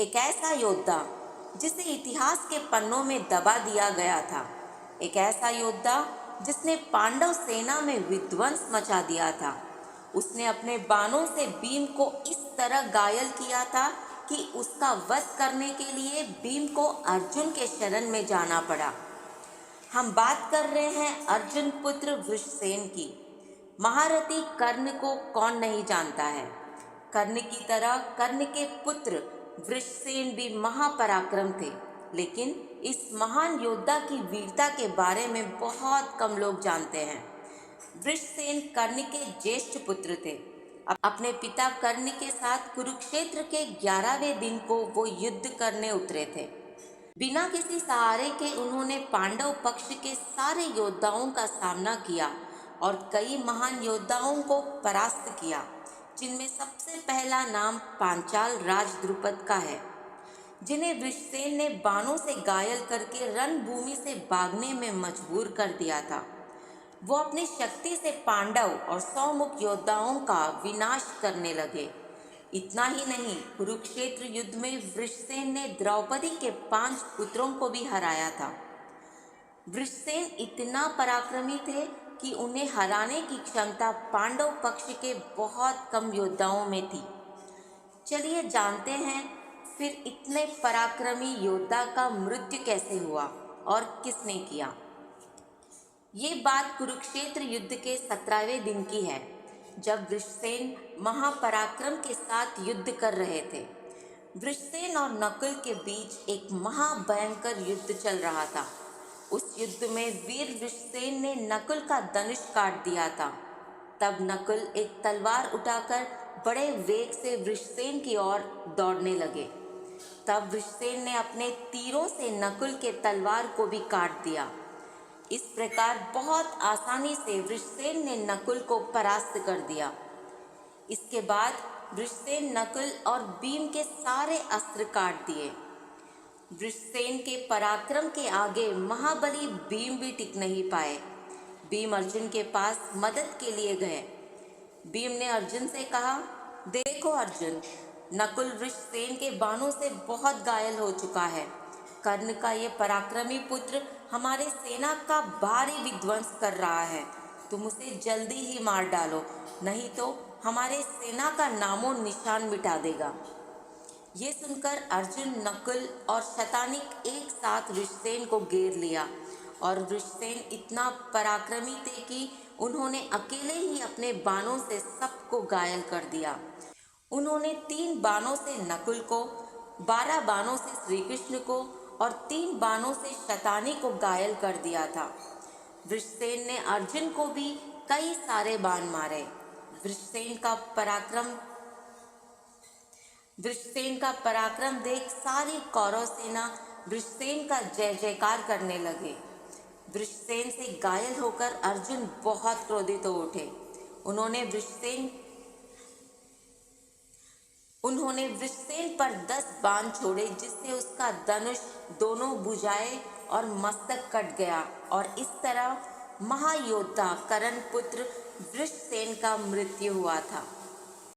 एक ऐसा योद्धा जिसे इतिहास के पन्नों में दबा दिया गया था। एक ऐसा योद्धा जिसने पांडव सेना में विध्वंस मचा दिया था। उसने अपने बाणों से भीम को इस तरह घायल किया था कि उसका वध करने के लिए भीम को अर्जुन के शरण में जाना पड़ा। हम बात कर रहे हैं अर्जुन पुत्र वृषसेन की। महारथी कर्ण को कौन नहीं जानता है। कर्ण की तरह कर्ण के पुत्र वृषसेन भी महापराक्रम थे, लेकिन इस महान योद्धा की वीरता के बारे में बहुत कम लोग जानते हैं। वृषसेन कर्ण के ज्येष्ठ पुत्र थे। अपने पिता कर्ण के साथ कुरुक्षेत्र के 11वें दिन को वो युद्ध करने उतरे थे। बिना किसी सहारे के उन्होंने पांडव पक्ष के सारे योद्धाओं का सामना किया और कई महान योद्धाओं को परास्त किया, जिनमें सबसे पहला नाम पांचाल राज द्रुपद का है, जिन्हें वृषसेन ने बाणों से घायल करके रणभूमि से भागने में मजबूर कर दिया था। वो अपनी शक्ति से पांडव और 100 मुख योद्धाओं का विनाश करने लगे। इतना ही नहीं, कुरुक्षेत्र युद्ध में वृषसेन ने द्रौपदी के 5 पुत्रों को भी हराया था। वृषसेन इतना पराक्रमी थे कि उन्हें हराने की क्षमता पांडव पक्ष के बहुत कम योद्धाओं में थी। चलिए जानते हैं फिर इतने पराक्रमी योद्धा का मृत्यु कैसे हुआ और किसने किया। ये बात कुरुक्षेत्र युद्ध के 17वें दिन की है, जब वृषसेन महापराक्रम के साथ युद्ध कर रहे थे। वृषसेन और नकुल के बीच एक महाभयंकर युद्ध चल रहा था। उस युद्ध में वीर वृषसेन ने नकुल का धनुष काट दिया था। तब नकुल एक तलवार उठाकर बड़े वेग से वृषसेन की ओर दौड़ने लगे। तब वृषसेन ने अपने तीरों से नकुल के तलवार को भी काट दिया। इस प्रकार बहुत आसानी से वृषसेन ने नकुल को परास्त कर दिया। इसके बाद वृषसेन नकुल और भीम के सारे अस्त्र काट दिए। वृषसेन के पराक्रम के आगे महाबली भीम भी टिक नहीं पाए। भीम अर्जुन के पास मदद के लिए गए। भीम ने अर्जुन से कहा, देखो अर्जुन, नकुल वृषसेन के बाणों से बहुत घायल हो चुका है। कर्ण का ये पराक्रमी पुत्र हमारे सेना का भारी विध्वंस कर रहा है। तुम उसे जल्दी ही मार डालो, नहीं तो हमारे सेना का नामो निशान मिटा देगा। ये सुनकर अर्जुन, नकुल और शतानिक एक साथ वृषसेन को घेर लिया और वृषसेन इतना पराक्रमी थे कि उन्होंने अकेले ही अपने बाणों से सबको घायल कर दिया। उन्होंने 3 बाणों से नकुल को, 12 बाणों से श्री कृष्ण को और 3 बाणों से शतानी को घायल कर दिया था। वृषसेन ने अर्जुन को भी कई सारे बाण मारे। वृषसेन का पराक्रम देख सारी कौरव सेना वृषसेन का जय जयकार करने लगे। वृषसेन से घायल होकर अर्जुन बहुत क्रोधित हो उठे। उन्होंने वृषसेन पर 10 बाण छोड़े, जिससे उसका धनुष, दोनों भुजाएं और मस्तक कट गया और इस तरह महायोद्धा कर्ण पुत्र वृषसेन का मृत्यु हुआ था।